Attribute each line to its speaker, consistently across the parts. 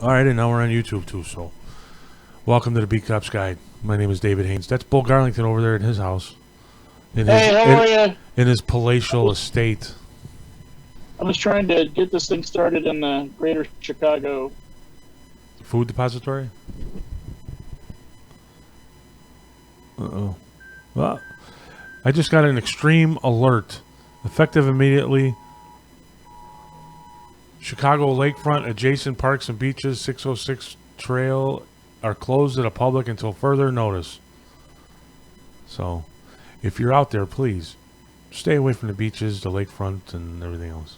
Speaker 1: All right, and now we're on YouTube too. So, welcome to the Beat Cops Guide. My name is David Haynes. That's Bull Garlington over there at his house,
Speaker 2: Hey, how are you?
Speaker 1: in his palatial estate.
Speaker 2: I was trying to get this thing started in the greater Chicago.
Speaker 1: Food depository. Well, I just got an extreme alert, effective immediately. Chicago lakefront adjacent parks and beaches, 606 Trail, are closed to the public until further notice. So, if you're out there, please stay away from the beaches, the lakefront, and everything else.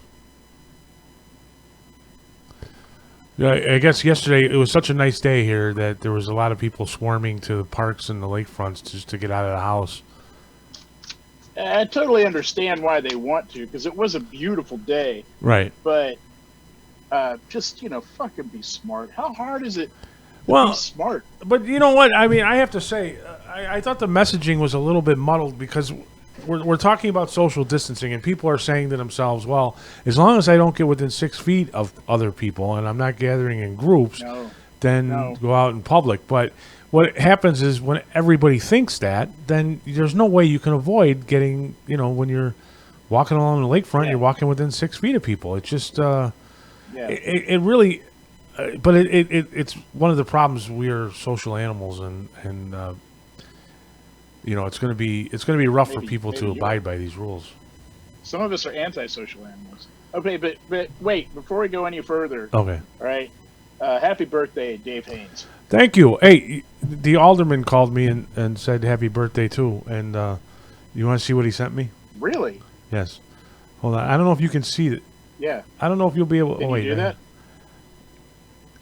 Speaker 1: Yeah, I guess yesterday it was such a nice day here that there was a lot of people swarming to the parks and the lakefronts just to get out of the house.
Speaker 2: I totally understand why they want to, because it was a beautiful day.
Speaker 1: Right.
Speaker 2: But just, fucking be smart. How hard is it to
Speaker 1: Well,
Speaker 2: be smart?
Speaker 1: But you know what? I mean, I have to say, I thought the messaging was a little bit muddled because we're talking about social distancing, and people are saying to themselves, well, as long as I don't get within 6 feet of other people and I'm not gathering in groups, then go out in public. But what happens is when everybody thinks that, then there's no way you can avoid getting, when you're walking along the lakefront, you're walking within 6 feet of people. It's just, it really, but it's one of the problems. We are social animals, and it's going to be rough for people to abide by these rules.
Speaker 2: Some of us are antisocial animals. Okay, but wait, before we go any further.
Speaker 1: Okay.
Speaker 2: All right. Happy birthday, Dave Haynes.
Speaker 1: Thank you. Hey, the alderman called me and said happy birthday too. And you want to see what he sent me?
Speaker 2: Really?
Speaker 1: Yes. Hold on. I don't know if you can see it.
Speaker 2: Yeah.
Speaker 1: I don't know if you'll be able.
Speaker 2: Can
Speaker 1: wait.
Speaker 2: You do that?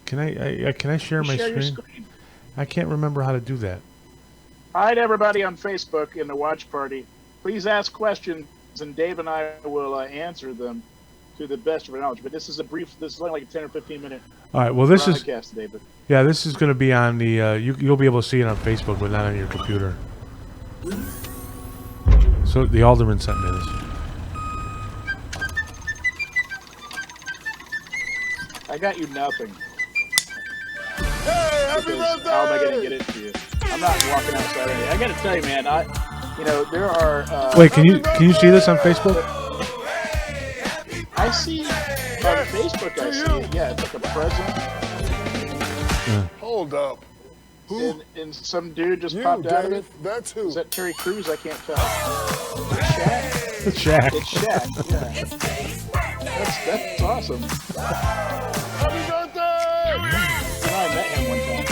Speaker 1: Can I share my
Speaker 2: screen?
Speaker 1: Your screen? I can't remember how to do that.
Speaker 2: Hi to everybody on Facebook in the watch party. Please ask questions, and Dave and I will answer them to the best of our knowledge. But this is only like a 10 or 15 minute.
Speaker 1: All right. Well, this is
Speaker 2: today, but
Speaker 1: yeah. This is going to be on the. You'll be able to see it on Facebook, but not on your computer. So the alderman sent me this.
Speaker 2: I got you nothing.
Speaker 3: Hey, happy birthday!
Speaker 2: How am I going to get it to you? I'm not walking outside. I got to tell you, man. There are.
Speaker 1: Wait, can you see this on Facebook?
Speaker 2: I see on Facebook. I see it. Yeah, it's like a present.
Speaker 3: Hold up. Who?
Speaker 2: And some dude just popped out of it.
Speaker 3: That's who.
Speaker 2: Is that Terry Crews? I can't tell. Shaq?
Speaker 1: It's Shaq.
Speaker 2: It's Shaq. Yeah. That's awesome.
Speaker 3: Happy birthday!
Speaker 2: I met him one time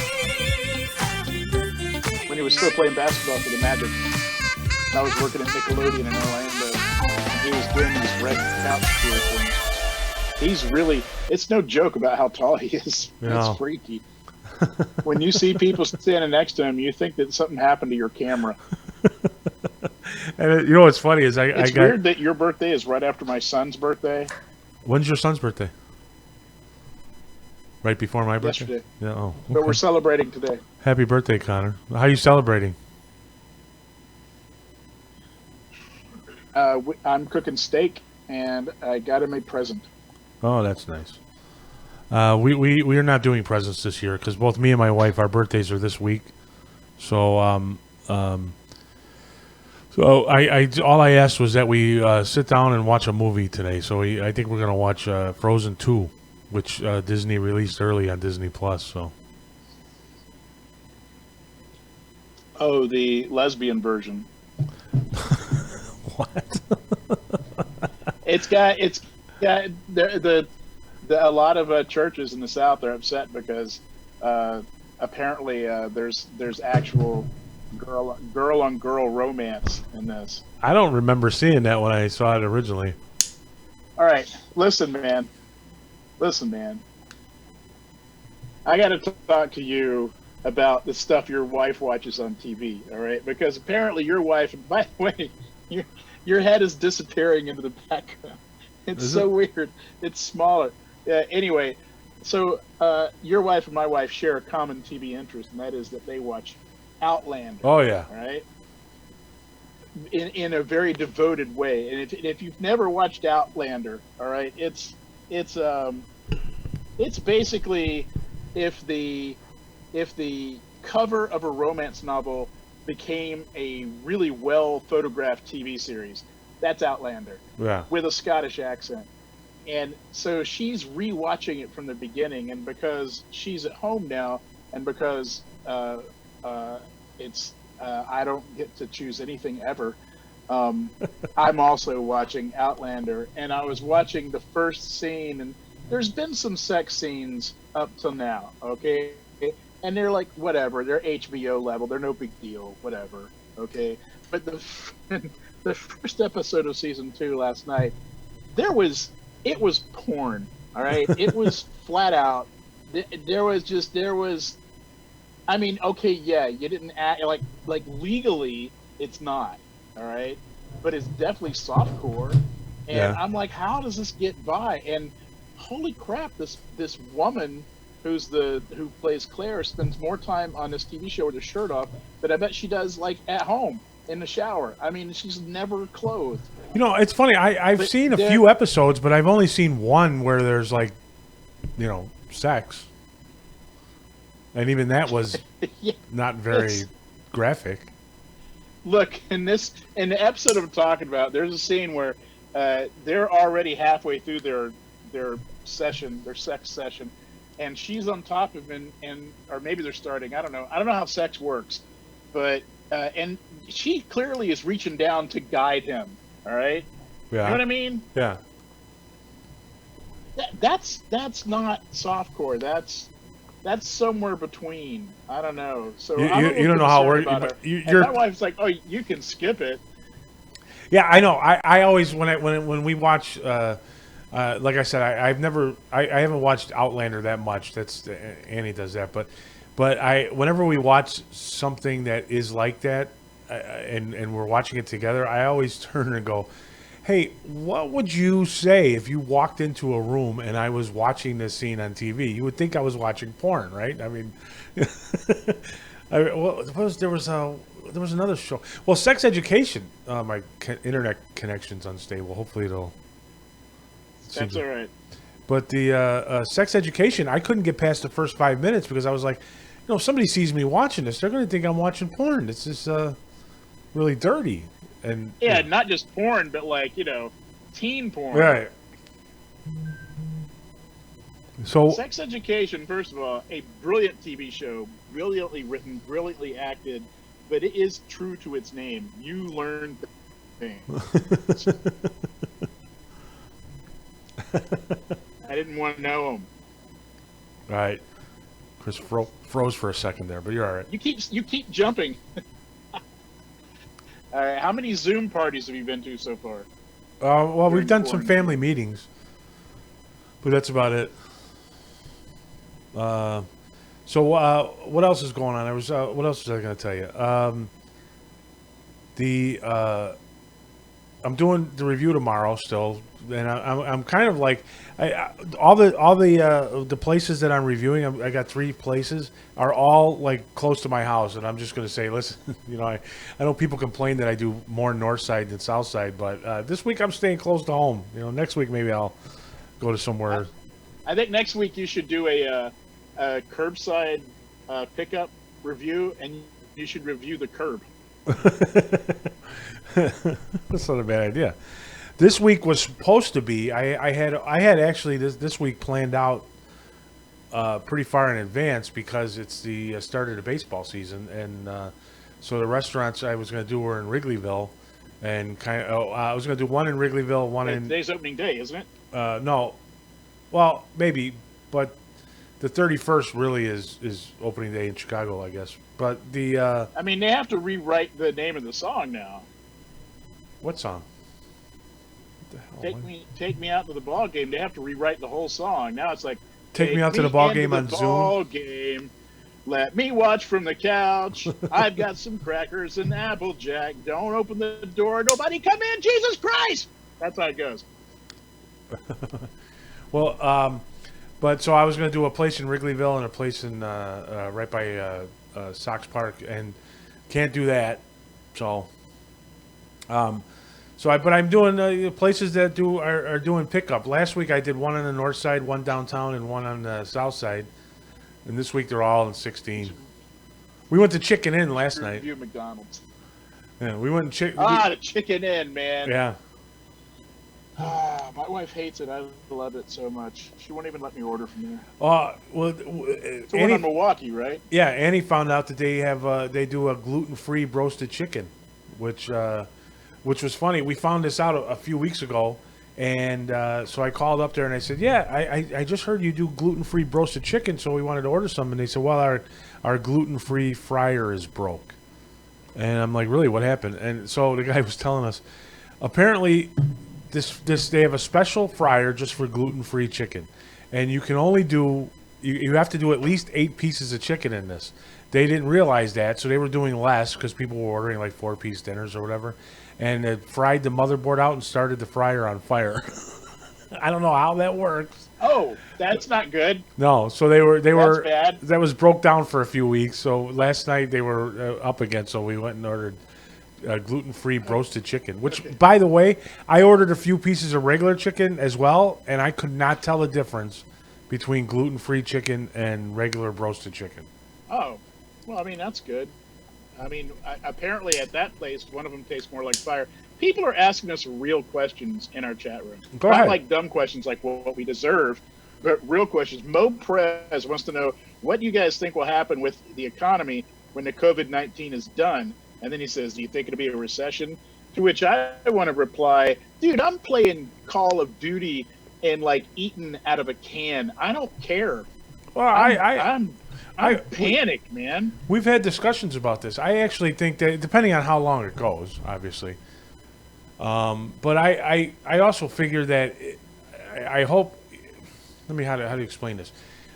Speaker 2: when he was still playing basketball for the Magic. I was working at Nickelodeon in Orlando, and he was doing these red couch tour things. He's really, it's no joke about how tall he is.
Speaker 1: Yeah.
Speaker 2: It's freaky. When you see people standing next to him, you think that something happened to your camera.
Speaker 1: And you know what's funny is
Speaker 2: it's weird that your birthday is right after my son's birthday.
Speaker 1: When's your son's birthday? Right before my birthday?
Speaker 2: Yesterday.
Speaker 1: Yeah. Oh. Okay.
Speaker 2: But we're celebrating today.
Speaker 1: Happy birthday, Connor. How are you celebrating?
Speaker 2: I'm cooking steak, and I got him a present.
Speaker 1: Oh, that's nice. We are not doing presents this year because both me and my wife, our birthdays are this week. So I all I asked was that we sit down and watch a movie today. So I think we're gonna watch Frozen 2, which Disney released early on Disney Plus. So.
Speaker 2: Oh, the lesbian version.
Speaker 1: What?
Speaker 2: It's got the a lot of churches in the South are upset because apparently there's actual girl on girl romance in this.
Speaker 1: I don't remember seeing that when I saw it originally.
Speaker 2: All right, listen, man. I got to talk to you about the stuff your wife watches on TV. All right, because apparently your wife. By the way, your head is disappearing into the background. It's weird. It's smaller. Anyway, so your wife and my wife share a common TV interest, and that is that they watch Outlander.
Speaker 1: Oh yeah.
Speaker 2: All right. In a very devoted way, and if you've never watched Outlander, all right, it's basically if the cover of a romance novel became a really well photographed TV series. That's Outlander.
Speaker 1: Yeah.
Speaker 2: With a Scottish accent. And so she's rewatching it from the beginning, and because she's at home now, and because it's I don't get to choose anything ever, I'm also watching Outlander, and I was watching the first scene, and there's been some sex scenes up till now, okay? And they're like, whatever, they're HBO level, they're no big deal, whatever, okay? But the first episode of season 2 last night, it was porn, all right? It was flat out. There was, I mean, okay, yeah, you didn't act, like legally, it's not, all right? But it's definitely softcore. And
Speaker 1: Yeah.
Speaker 2: I'm like, how does this get by? And holy crap, this woman who plays Claire spends more time on this TV show with her shirt off than I bet she does like at home in the shower. I mean, she's never clothed.
Speaker 1: You know, it's funny. I've
Speaker 2: But
Speaker 1: seen a
Speaker 2: there-
Speaker 1: few episodes, but I've only seen one where there's like, you know, sex, and even that was
Speaker 2: Yeah.
Speaker 1: not very
Speaker 2: It's-
Speaker 1: graphic.
Speaker 2: Look, in the episode I'm talking about, there's a scene where they're already halfway through their sex session, and she's on top of him, or maybe they're starting. I don't know how sex works, but and she clearly is reaching down to guide him. All right,
Speaker 1: Yeah.
Speaker 2: you know what I mean?
Speaker 1: Yeah.
Speaker 2: That's not softcore. That's somewhere between. I don't know. So
Speaker 1: You-
Speaker 2: I'm a
Speaker 1: you
Speaker 2: little
Speaker 1: don't know how
Speaker 2: concerned
Speaker 1: we're-
Speaker 2: about her.
Speaker 1: you-
Speaker 2: And
Speaker 1: you're-
Speaker 2: my wife's like, "Oh, you can skip it."
Speaker 1: Yeah, I know. I always when we watch, like I said, I haven't watched Outlander that much. That's Annie does that, but whenever we watch something that is like that, and we're watching it together, I always turn and go, "Hey, what would you say if you walked into a room and I was watching this scene on TV? You would think I was watching porn, right? I mean, there was another show. Well, Sex Education. My internet connection's unstable. Hopefully it'll.
Speaker 2: That's all right.
Speaker 1: But the Sex Education, I couldn't get past the first 5 minutes because I was like, if somebody sees me watching this, they're going to think I'm watching porn. It's just really dirty. And
Speaker 2: Yeah, not just porn, but like teen porn.
Speaker 1: right. So
Speaker 2: Sex Education, first of all, a brilliant TV show, brilliantly written, brilliantly acted, but it is true to its name. You learn things. I didn't want to know them.
Speaker 1: right, Chris froze for a second there, but you're all right.
Speaker 2: You keep jumping. All right, how many Zoom parties have you been to so far?
Speaker 1: Well, we've done some
Speaker 2: quarantine.
Speaker 1: family meetings, but that's about it. So what else is going on? What else was I going to tell you? I'm doing the review tomorrow still, and I'm kind of like all the places that I'm reviewing. I got 3 places are all like close to my house, and I'm just going to say, listen, I know people complain that I do more north side than south side, but this week I'm staying close to home. Next week maybe I'll go to somewhere.
Speaker 2: I think next week you should do a curbside pickup review, and you should review the curb.
Speaker 1: That's not a bad idea. This week was supposed to be. I had actually this week planned out pretty far in advance because it's the start of the baseball season, and so the restaurants I was going to do were in Wrigleyville, and I was going to do one in Wrigleyville, one in
Speaker 2: Today's opening day, isn't it?
Speaker 1: no, well maybe, but the 31st really is opening day in Chicago, I guess. But the
Speaker 2: I mean, they have to rewrite the name of the song now.
Speaker 1: what song? What the hell?
Speaker 2: Take me out to the ball game. They have to rewrite the whole song. Now it's like
Speaker 1: Take me out to the ball
Speaker 2: into
Speaker 1: game
Speaker 2: the
Speaker 1: on Zoom.
Speaker 2: ball game. Let me watch from the couch. I've got some crackers and Applejack. Don't open the door. Nobody come in. Jesus Christ! That's how it goes.
Speaker 1: Well, but so I was going to do a place in Wrigleyville and a place in right by Sox Park, and can't do that. So, but I'm doing places that are doing pickup. Last week I did one on the north side, one downtown, and one on the south side. and this week they're all in 16. We went to Chicken Inn last night.
Speaker 2: Review McDonald's.
Speaker 1: Yeah, we went and
Speaker 2: The Chicken Inn, man.
Speaker 1: Yeah.
Speaker 2: My wife hates it. I love it so much. She won't even let me order from there.
Speaker 1: It's
Speaker 2: the one in Milwaukee, right?
Speaker 1: Yeah, Annie found out that they do a gluten-free roasted chicken, which was funny. We found this out a few weeks ago, and so I called up there and I said, "Yeah, I just heard you do gluten-free roasted chicken, so we wanted to order some." And they said, "Well, our gluten-free fryer is broke." And I'm like, "Really? What happened?" And so the guy was telling us, apparently, this they have a special fryer just for gluten-free chicken, and you can only do you have to do at least 8 pieces of chicken in this. They didn't realize that, so they were doing less because people were ordering like 4-piece dinners or whatever, and it fried the motherboard out and started the fryer on fire. I don't know how that works.
Speaker 2: Oh, that's not good.
Speaker 1: No, so they were
Speaker 2: bad.
Speaker 1: That was broke down for a few weeks. So last night they were up again, so we went and ordered gluten-free roasted chicken, which, by the way, I ordered a few pieces of regular chicken as well, and I could not tell the difference between gluten-free chicken and regular roasted chicken.
Speaker 2: Oh, well, I mean, that's good. I mean, apparently at that place, one of them tastes more like fire. People are asking us real questions in our chat room.
Speaker 1: Go ahead.
Speaker 2: Not like dumb questions like what we deserve, but real questions. Mo Perez wants to know, what do you guys think will happen with the economy when the COVID-19 is done? And then he says, do you think it'll be a recession? To which I want to reply, dude, I'm playing Call of Duty and like eating out of a can. I don't care.
Speaker 1: Well,
Speaker 2: I'm panicked, man.
Speaker 1: We've had discussions about this. I actually think that, depending on how long it goes, obviously. But I also figure that I hope. How do you explain this?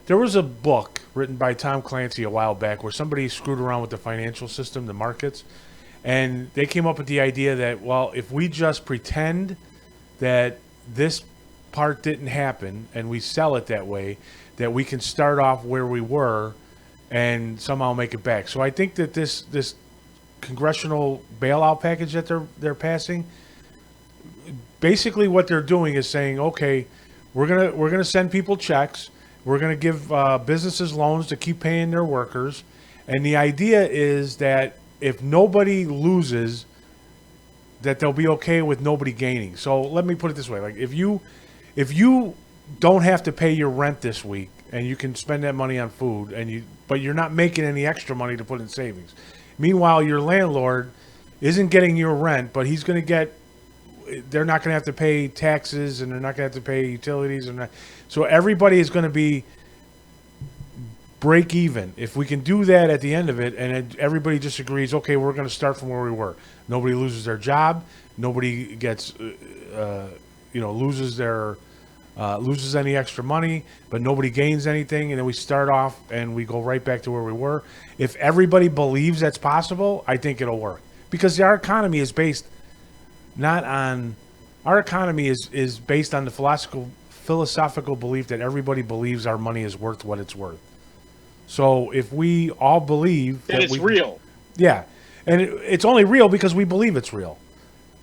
Speaker 1: There was a book written by Tom Clancy a while back where somebody screwed around with the financial system, the markets, and they came up with the idea that, well, if we just pretend that this part didn't happen and we sell it that way, that we can start off where we were and somehow make it back. So I think that this congressional bailout package that they're passing, basically what they're doing is saying, okay, we're gonna send people checks. We're going to give businesses loans to keep paying their workers. And the idea is that if nobody loses, that they'll be okay with nobody gaining. So let me put it this way. Like if you don't have to pay your rent this week and you can spend that money on food, but you're not making any extra money to put in savings. Meanwhile, your landlord isn't getting your rent, but he's going to get, they're not going to have to pay taxes and they're not going to have to pay utilities. So everybody is going to be break even. If we can do that at the end of it, and everybody just agrees, okay, we're going to start from where we were. Nobody loses their job. Nobody gets, loses any extra money, but nobody gains anything. And then we start off and we go right back to where we were. If everybody believes that's possible, I think it'll work, because our economy is based our economy is based on the philosophical belief that everybody believes our money is worth what it's worth. So if we all believe
Speaker 2: that it's real.
Speaker 1: Yeah. And it's only real because we believe it's real.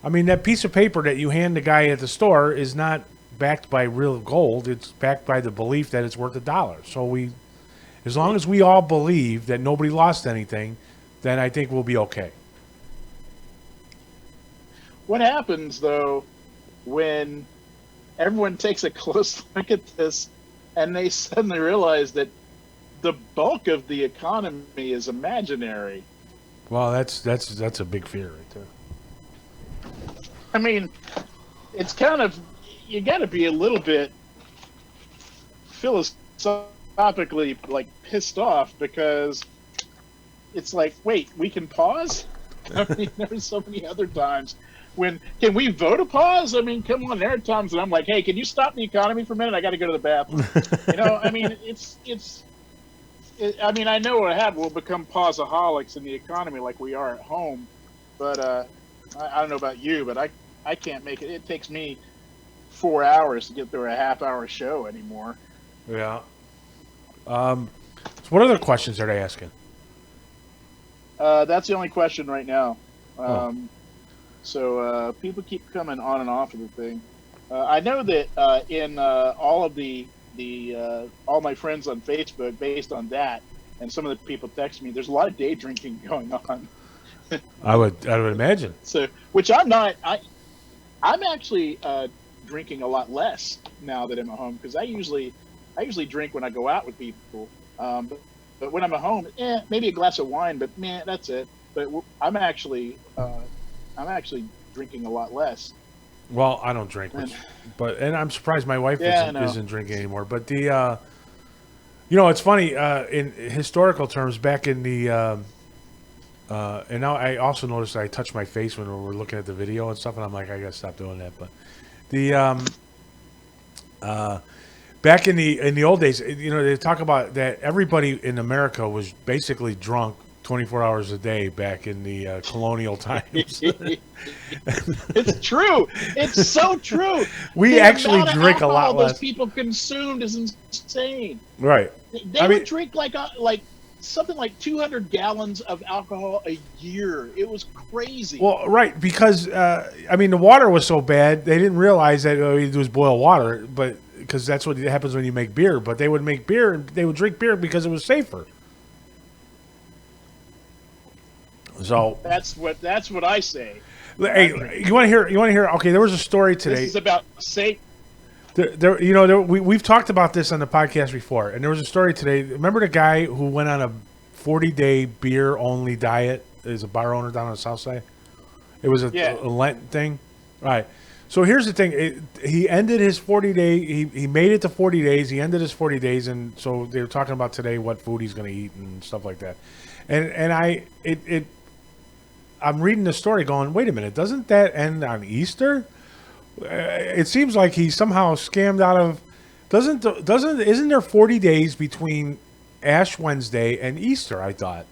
Speaker 1: I mean, that piece of paper that you hand the guy at the store is not backed by real gold. It's backed by the belief that it's worth $1. So as long as we all believe that nobody lost anything, then I think we'll be okay.
Speaker 2: What happens, though, when everyone takes a close look at this and they suddenly realize that the bulk of the economy is imaginary?
Speaker 1: Well, that's a big fear right there.
Speaker 2: I mean, it's kind of, you got to be a little bit philosophically like pissed off, because it's like, wait, we can pause? I mean, there's so many other times when, can we vote a pause? I mean, come on, there are times that I'm like, hey, can you stop the economy for a minute? I got to go to the bathroom. I mean, I mean, I know what happened. We'll become pauseaholics in the economy like we are at home. But I don't know about you, but I can't make it. It takes me 4 hours to get through a half-hour show anymore.
Speaker 1: Yeah. So what other questions are they asking?
Speaker 2: That's the only question right now. So people keep coming on and off of the thing. I know that in all of the the all my friends on Facebook based on that, and some of the people text me. There's a lot of day drinking going on.
Speaker 1: I would imagine.
Speaker 2: So, which I'm not. I'm actually drinking a lot less now that I'm at home, because I usually drink when I go out with people. But when I'm at home, maybe a glass of wine, but man, that's it. But I'm actually drinking a lot less.
Speaker 1: Well, I don't drink, and I'm surprised my wife isn't drinking anymore. But it's funny in historical terms. Back in the and now I also noticed I touch my face when we're looking at the video and stuff, and I'm like, I gotta stop doing that. But back in the old days, they talk about that everybody in America was basically drunk 24 hours a day back in the colonial times.
Speaker 2: It's true. It's so true.
Speaker 1: We actually drink a lot less.
Speaker 2: Those people consumed is insane.
Speaker 1: Right.
Speaker 2: They would drink like something like 200 gallons of alcohol a year. It was crazy.
Speaker 1: Well, right, because the water was so bad they didn't realize that all you do is boil water, but because that's what happens when you make beer. But they would make beer and they would drink beer because it was safer. So
Speaker 2: that's what I say.
Speaker 1: Hey, you want to hear? Okay, there was a story today.
Speaker 2: This is about safe.
Speaker 1: We've talked about this on the podcast before, and there was a story today. Remember the guy who went on a 40-day beer-only diet? Is a bar owner down on the south side. It was a Lent thing, right? So here's the thing: he ended his 40-day. He made it to 40 days. He ended his 40 days, and so they were talking about today what food he's going to eat and stuff like that. I'm reading the story, going, wait a minute, doesn't that end on Easter? It seems like he somehow scammed out of. Isn't there 40 days between Ash Wednesday and Easter? I thought,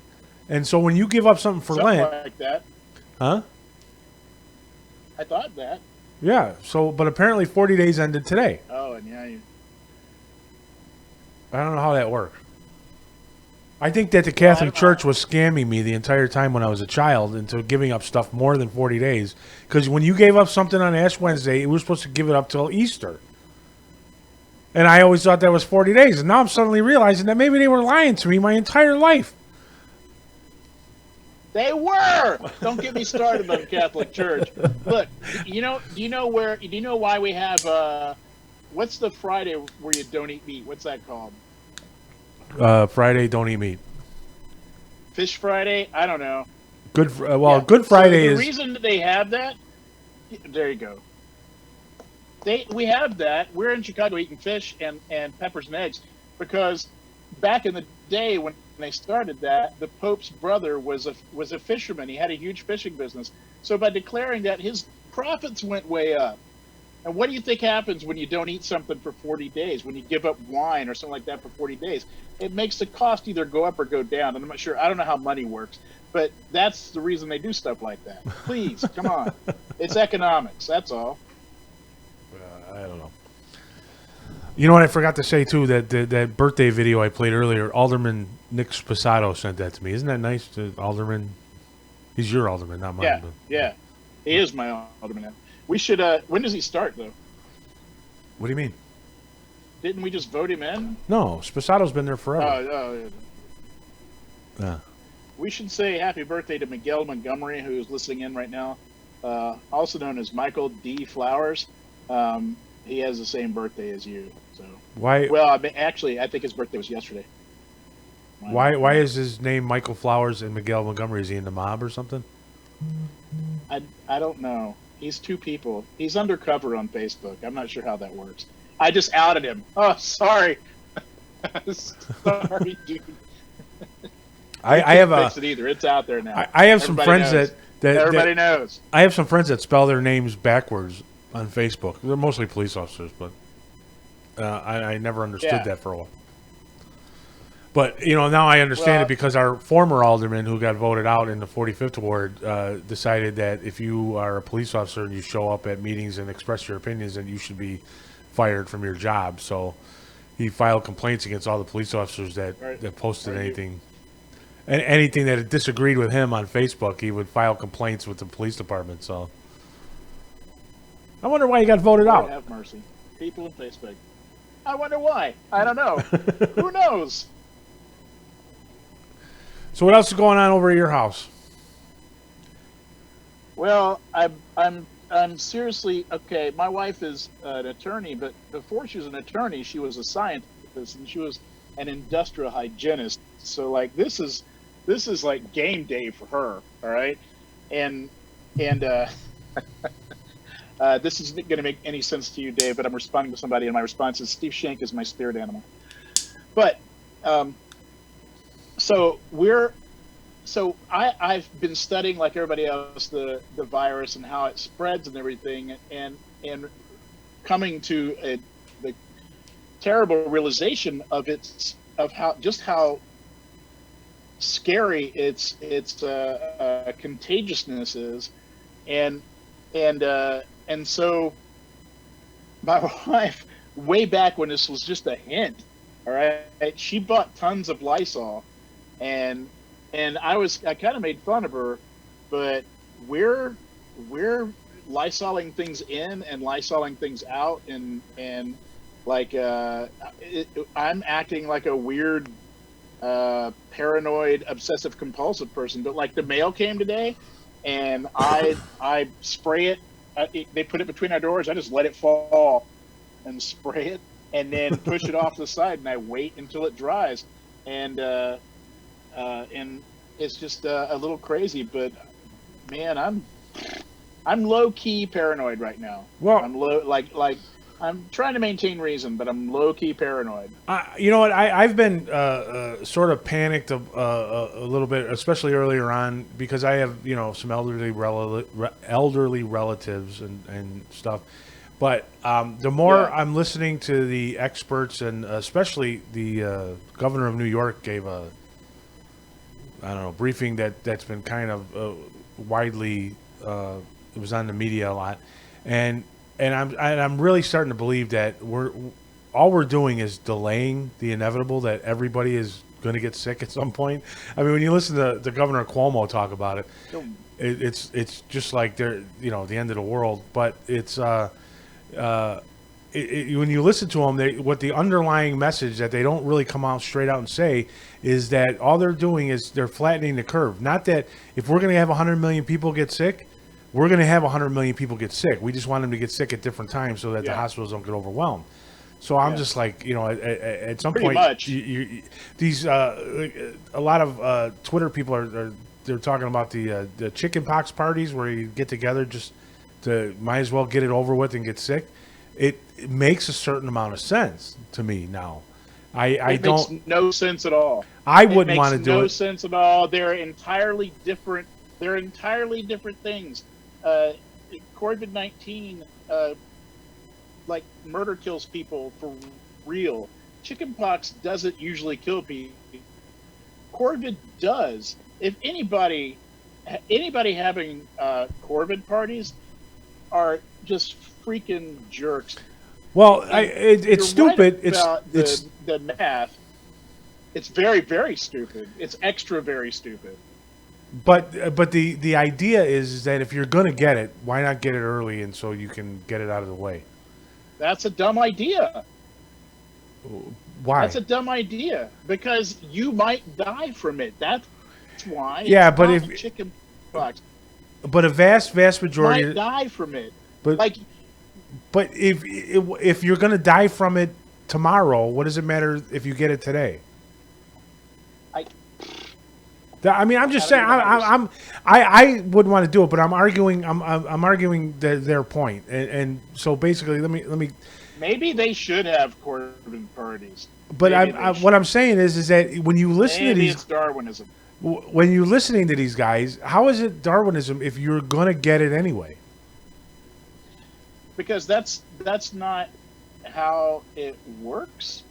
Speaker 1: and so when you give up something for Lent,
Speaker 2: like that,
Speaker 1: huh?
Speaker 2: I thought that.
Speaker 1: Yeah. So, but apparently 40 days ended today.
Speaker 2: Oh, and yeah.
Speaker 1: I don't know how that worked. I think that the Catholic Church was scamming me the entire time when I was a child into giving up stuff more than 40 days. Because when you gave up something on Ash Wednesday, we were supposed to give it up till Easter. And I always thought that was 40 days. And now I'm suddenly realizing that maybe they were lying to me my entire life.
Speaker 2: They were. Don't get me started on the Catholic Church. Look, do you know why we have what's the Friday where you don't eat meat? What's that called?
Speaker 1: Friday, don't eat meat.
Speaker 2: Fish Friday? I don't know.
Speaker 1: Good Friday is...
Speaker 2: The reason that they have that... There you go. We have that. We're in Chicago eating fish and peppers and eggs because back in the day when they started that, the Pope's brother was a fisherman. He had a huge fishing business. So by declaring that, his profits went way up. And what do you think happens when you don't eat something for 40 days? When you give up wine or something like that for 40 days? It makes the cost either go up or go down. And I'm not sure. I don't know how money works. But that's the reason they do stuff like that. Please, come on. It's economics. That's all.
Speaker 1: I don't know. You know what I forgot to say, too? That birthday video I played earlier, Alderman Nick Sposato sent that to me. Isn't that nice? Alderman? He's your alderman, not mine.
Speaker 2: Yeah,
Speaker 1: but.
Speaker 2: yeah. He is my alderman. We should. When does he start, though?
Speaker 1: What do you mean?
Speaker 2: Didn't we just vote him in?
Speaker 1: No, Sposato's been there forever.
Speaker 2: Oh,
Speaker 1: yeah.
Speaker 2: We should say happy birthday to Miguel Montgomery, who's listening in right now, also known as Michael D. Flowers. He has the same birthday as you. So
Speaker 1: why?
Speaker 2: Well, actually, I think his birthday was yesterday.
Speaker 1: Why is his name Michael Flowers and Miguel Montgomery? Is he in the mob or something?
Speaker 2: I don't know. He's two people. He's undercover on Facebook. I'm not sure how that works. I just outed him. Oh, sorry. Sorry, dude.
Speaker 1: I have
Speaker 2: fix it either. It's out there now.
Speaker 1: I have some friends that
Speaker 2: everybody knows.
Speaker 1: I have some friends that spell their names backwards on Facebook. They're mostly police officers, but I never understood that for a while. But, now I understand it because our former alderman who got voted out in the 45th ward decided that if you are a police officer and you show up at meetings and express your opinions, then you should be fired from your job. So he filed complaints against all the police officers that posted anything. And anything that disagreed with him on Facebook, he would file complaints with the police department. So I wonder why he got voted out.
Speaker 2: Have mercy. People on Facebook. I wonder why. I don't know. Who knows?
Speaker 1: So what else is going on over at your house?
Speaker 2: Well, I'm seriously okay. My wife is an attorney, but before she was an attorney, she was a scientist and she was an industrial hygienist. So like this is like game day for her. All right, and this isn't going to make any sense to you, Dave, but I'm responding to somebody, and my response is Steve Shank is my spirit animal. But so I've been studying like everybody else the virus and how it spreads and everything, and coming to the terrible realization of how scary its contagiousness is, and so my wife, way back when this was just a hint, all right, she bought tons of Lysol, and I kind of made fun of her, but we're Lysoling things in and Lysoling things out, and like I'm acting like a weird paranoid obsessive compulsive person. But like the mail came today, and I spray it. They put it between our doors. I just let it fall and spray it, and then push it off to the side, and I wait until it dries, and it's just a little crazy. But man, I'm low key paranoid right now.
Speaker 1: Well,
Speaker 2: I'm like I'm trying to maintain reason, but I'm low key paranoid.
Speaker 1: You know what? I've been sort of panicked a little bit, especially earlier on, because I have some elderly relatives and stuff. But the more I'm listening to the experts, and especially the governor of New York gave a briefing that's been kind of widely it was on the media a lot, and I'm really starting to believe that we're doing is delaying the inevitable, that everybody is going to get sick at some point. I mean, when you listen to Governor Cuomo talk about it, it's just like they're the end of the world. But it's when you listen to them, what the underlying message that they don't really come out straight out and say is that all they're doing is they're flattening the curve. Not that if we're going to have 100 million people get sick, we're going to have 100 million people get sick. We just want them to get sick at different times so that the hospitals don't get overwhelmed. So I'm just like, at some
Speaker 2: Pretty
Speaker 1: point,
Speaker 2: much.
Speaker 1: These a lot of Twitter people they're talking about the chicken pox parties where you get together just to might as well get it over with and get sick. It makes a certain amount of sense to me now. I don't.
Speaker 2: Makes no sense at all.
Speaker 1: I wouldn't want to do it.
Speaker 2: No sense at all. They're entirely different. They're entirely different things. COVID-19, like murder kills people for real. Chickenpox doesn't usually kill people. COVID does. If anybody having COVID parties are just freaking jerks.
Speaker 1: Well, it's stupid.
Speaker 2: Right about the math. It's very, very stupid. It's extra very stupid.
Speaker 1: But the idea is that if you're going to get it, why not get it early and so you can get it out of the way?
Speaker 2: That's a dumb idea.
Speaker 1: Why?
Speaker 2: That's a dumb idea because you might die from it. That's why.
Speaker 1: Yeah,
Speaker 2: it's
Speaker 1: but
Speaker 2: not
Speaker 1: if
Speaker 2: chicken pox,
Speaker 1: but a vast majority
Speaker 2: might die from it.
Speaker 1: But
Speaker 2: like,
Speaker 1: but if you're going to die from it tomorrow, what does it matter if you get it today? I mean, I'm just saying. I wouldn't want to do it, but I'm arguing. I'm arguing their point, and so basically, let me.
Speaker 2: Maybe they should have Corbin parties.
Speaker 1: But what I'm saying is that when you listen to these,
Speaker 2: it's Darwinism.
Speaker 1: When you're listening to these guys, how is it Darwinism if you're gonna get it anyway?
Speaker 2: Because that's not how it works.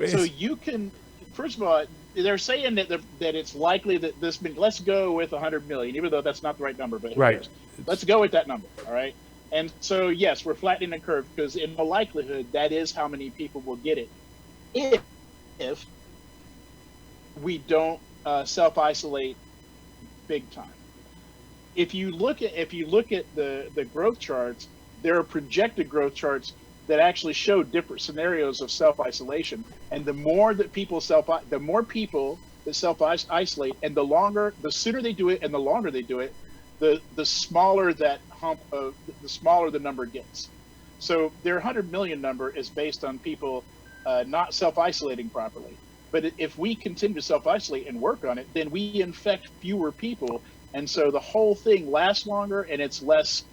Speaker 2: So you can, first of all, they're saying that it's likely that this. Let's go with 100 million, even though that's not the right number. But
Speaker 1: right,
Speaker 2: let's go with that number. All right. And so yes, we're flattening the curve because in all likelihood that is how many people will get it if we don't self-isolate big time. If you look at the growth charts, there are projected growth charts that actually show different scenarios of self-isolation. And the more that people the more people that self-isolate, and the sooner they do it, and the longer they do it, the smaller that the smaller the number gets. So their 100 million number is based on people not self-isolating properly. But if we continue to self-isolate and work on it, then we infect fewer people. And so the whole thing lasts longer and it's less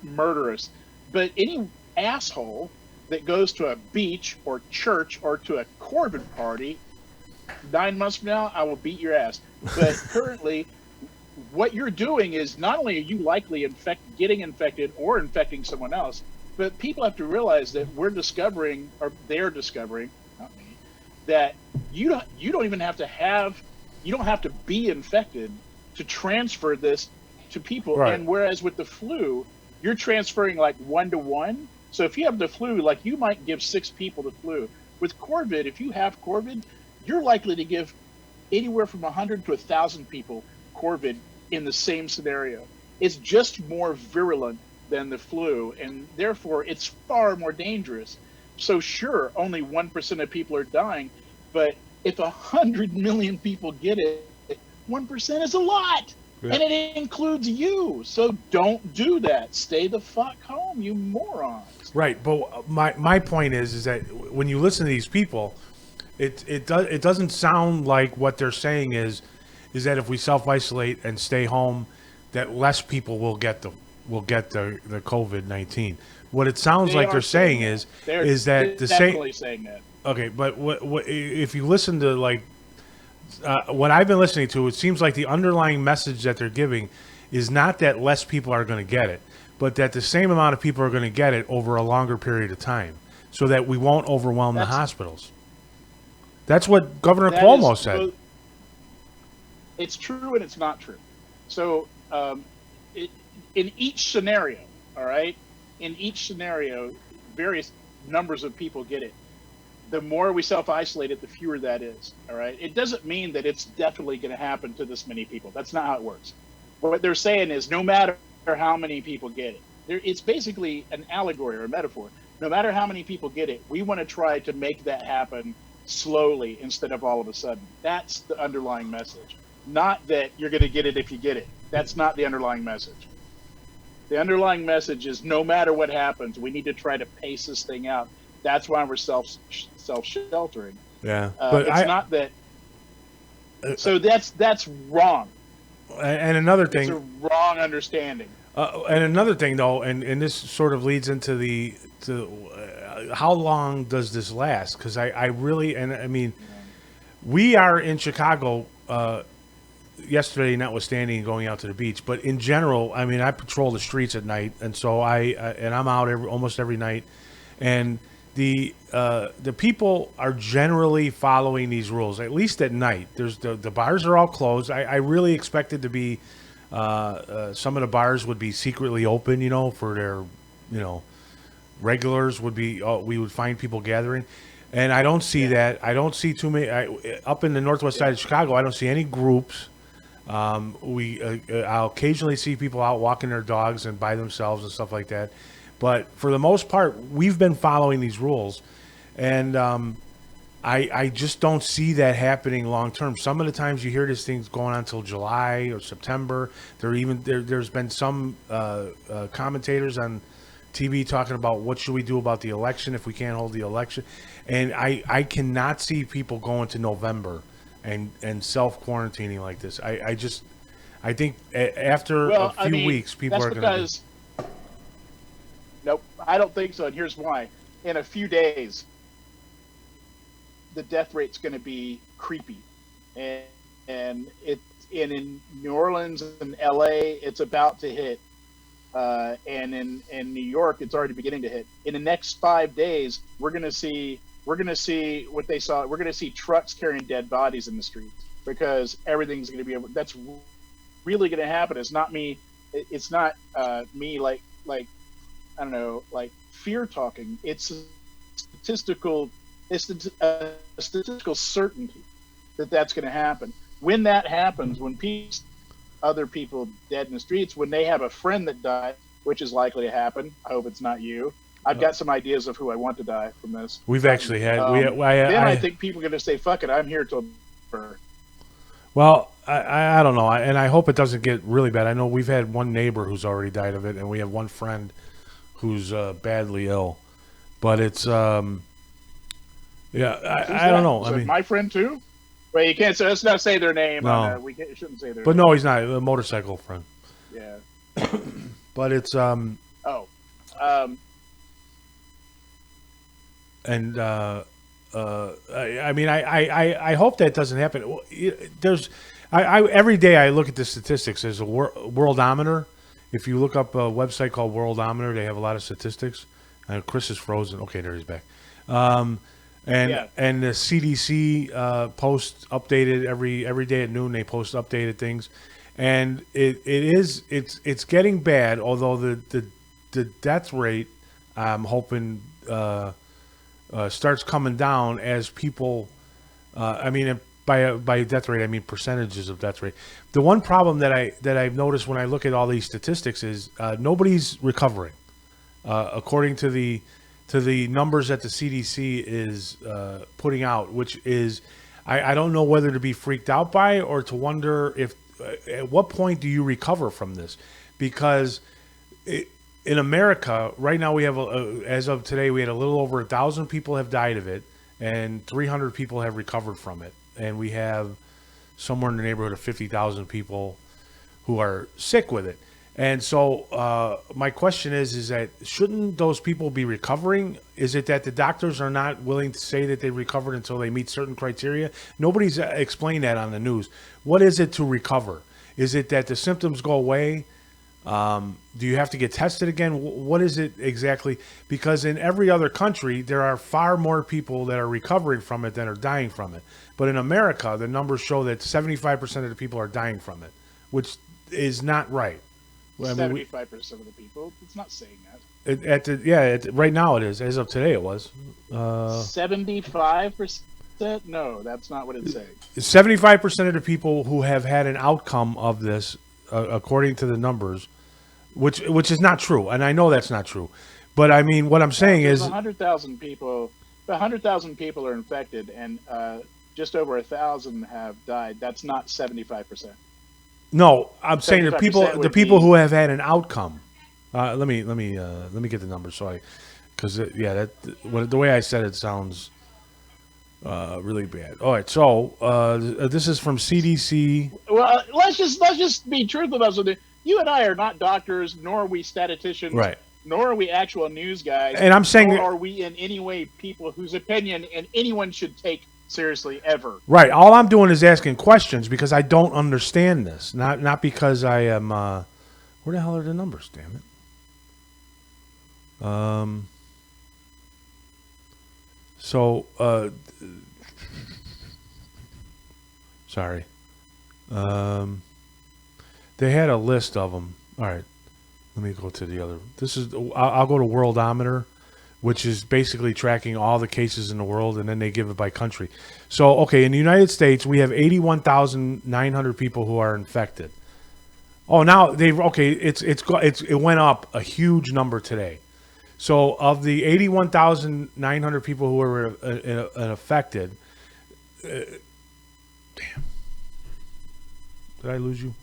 Speaker 2: murderous. But any asshole that goes to a beach or church or to a Corbin party, 9 months from now, I will beat your ass. But currently, what you're doing is not only are you likely getting infected or infecting someone else, but people have to realize that we're discovering, or they're discovering, not me, that you don't have to be infected to transfer this to people.
Speaker 1: Right.
Speaker 2: And whereas with the flu, you're transferring like 1-to-1. So if you have the flu, like you might give 6 people the flu. With COVID, if you have COVID, you're likely to give anywhere from 100 to 1,000 people COVID in the same scenario. It's just more virulent than the flu, and therefore it's far more dangerous. So sure, only 1% of people are dying, but if 100 million people get it, 1% is a lot. Yeah. And it includes you. So don't do that. Stay the fuck home, you morons.
Speaker 1: Right, but my point is that when you listen to these people, it doesn't sound like what they're saying is that if we self-isolate and stay home, that less people will get the COVID-19. What it sounds like they're saying is that the
Speaker 2: definitely saying that.
Speaker 1: Okay, but what if you listen to what I've been listening to, it seems like the underlying message that they're giving is not that less people are going to get it, but that the same amount of people are going to get it over a longer period of time, so that we won't overwhelm the hospitals. That's what Governor Cuomo said.
Speaker 2: It's true and it's not true. So in each scenario, all right, in each scenario, various numbers of people get it. The more we self-isolate it, the fewer that is, all right? It doesn't mean that it's definitely going to happen to this many people. That's not how it works. What they're saying is no matter how many people get it, it's basically an allegory or a metaphor. No matter how many people get it, we want to try to make that happen slowly instead of all of a sudden. That's the underlying message. Not that you're going to get it if you get it. That's not the underlying message. The underlying message is no matter what happens, we need to try to pace this thing out. That's why we're self-sheltering.
Speaker 1: Yeah,
Speaker 2: but it's not that. So that's wrong.
Speaker 1: And another thing,
Speaker 2: it's a wrong understanding.
Speaker 1: And another thing, though, and this sort of leads into how long does this last? Because I mean, we are in Chicago. Yesterday, notwithstanding going out to the beach, but in general, I mean, I patrol the streets at night, and so I'm out almost every night, and the people are generally following these rules, at least at night. There's the bars are all closed. I really expected to be some of the bars would be secretly open, for their, regulars would be. We would find people gathering, and I don't see that. I don't see too many up in the northwest side of Chicago. I don't see any groups. I'll occasionally see people out walking their dogs and by themselves and stuff like that. But for the most part, we've been following these rules, and I just don't see that happening long term. Some of the times you hear this thing's going on until July or September. There's been some commentators on TV talking about what should we do about the election if we can't hold the election, and I cannot see people going to November and self-quarantining like this. I think after a few weeks, people are going to.
Speaker 2: Nope, I don't think so, and here's why. In a few days, the death rate's going to be creepy, and in New Orleans and LA, it's about to hit, and in New York, it's already beginning to hit. In the next 5 days, we're going to see what they saw. We're going to see trucks carrying dead bodies in the streets because everything's going to be. That's really going to happen. It's not me. It's not me like I don't know, like fear talking. It's a statistical certainty that that's going to happen. When that happens, when other people dead in the streets, when they have a friend that died, which is likely to happen. I hope it's not you. I've got some ideas of who I want to die from this.
Speaker 1: We've actually had.
Speaker 2: Then I think people are going to say, "Fuck it, I'm here till."
Speaker 1: Well, I don't know, and I hope it doesn't get really bad. I know we've had one neighbor who's already died of it, and we have one friend who's badly ill. But it's I don't know.
Speaker 2: I mean, my friend too. Wait, you can't say. Let's not say their name.
Speaker 1: No,
Speaker 2: we shouldn't say their.
Speaker 1: But
Speaker 2: name.
Speaker 1: no, he's not a motorcycle friend.
Speaker 2: Yeah.
Speaker 1: But it's
Speaker 2: and
Speaker 1: I mean, I hope that doesn't happen. There's, every day I look at the statistics. There's a Worldometer. If you look up a website called Worldometer, they have a lot of statistics. Chris is frozen. Okay, there he's back. And the CDC posts updated every day at noon. They post updated things, and it's getting bad. Although the death rate, I'm hoping starts coming down as people. I mean, by death rate, I mean percentages of death rate. The one problem that I've noticed when I look at all these statistics is nobody's recovering, according to the numbers that the CDC is putting out, which is I don't know whether to be freaked out by or to wonder if at what point do you recover from this, because in America right now we have as of today we had a little over 1,000 people have died of it and 300 people have recovered from it, and we have somewhere in the neighborhood of 50,000 people who are sick with it. And so my question is that shouldn't those people be recovering? Is it that the doctors are not willing to say that they recovered until they meet certain criteria? Nobody's explained that on the news. What is it to recover? Is it that the symptoms go away? Do you have to get tested again? What is it exactly? Because in every other country, there are far more people that are recovering from it than are dying from it. But in America, the numbers show that 75% of the people are dying from it, which is not right.
Speaker 2: 75% of the people. It's not saying that.
Speaker 1: Right now it is. As of today, it was.
Speaker 2: 75%? No, that's not what it's saying.
Speaker 1: 75% of the people who have had an outcome of this, according to the numbers, which is not true, and I know that's not true. But I mean, what I'm saying is
Speaker 2: 100,000 people. 100,000 people are infected, and just over 1,000 have died. That's not 75%.
Speaker 1: No, I'm saying the people who have had an outcome. Let me get the numbers because the way I said it sounds really bad. All right, so this is from CDC.
Speaker 2: Well, let's just be truthful about something. You and I are not doctors, nor are we statisticians,
Speaker 1: right?
Speaker 2: Nor are we actual news guys.
Speaker 1: And I'm saying,
Speaker 2: nor are we in any way people whose opinion and anyone should take seriously ever.
Speaker 1: Right. All I'm doing is asking questions because I don't understand this. Not because I am. Where the hell are the numbers? Damn it. Sorry. They had a list of them. All right. Let me go to the other. I'll go to Worldometer, which is basically tracking all the cases in the world, and then they give it by country. So, okay, in the United States, we have 81,900 people who are infected. Oh, now it went up a huge number today. So, of the 81,900 people who were affected, damn, did I lose you?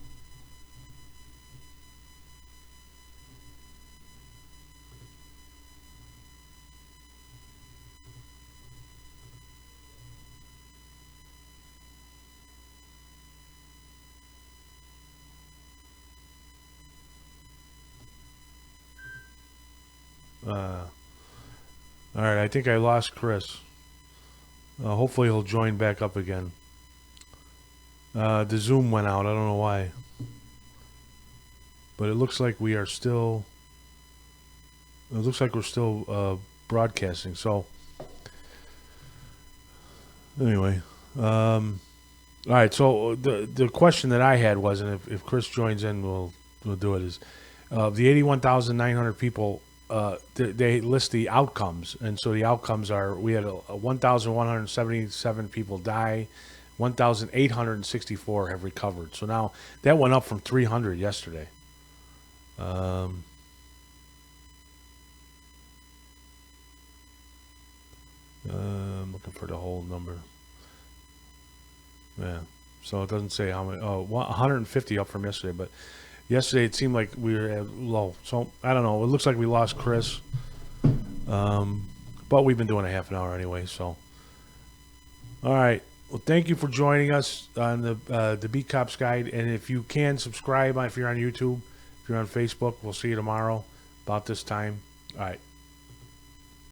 Speaker 1: All right, I think I lost Chris. Hopefully he'll join back up again. The Zoom went out. I don't know why. But it looks like we are still... It looks like we're still broadcasting. So, anyway. All right, so the question that I had was, and if Chris joins in, we'll do it, is the 81,900 people... they list the outcomes, and so the outcomes are: we had 1,177 people die, 1,864 have recovered. So now that went up from 300 yesterday. I'm looking for the whole number. Yeah. So it doesn't say how many. Oh, 150 up from yesterday. But yesterday it seemed like we were at low. So I don't know. It looks like we lost Chris. But we've been doing a half an hour anyway. So all right. Well, thank you for joining us on the Beat Cops Guide. And if you can subscribe if you're on YouTube, if you're on Facebook, we'll see you tomorrow about this time. All right.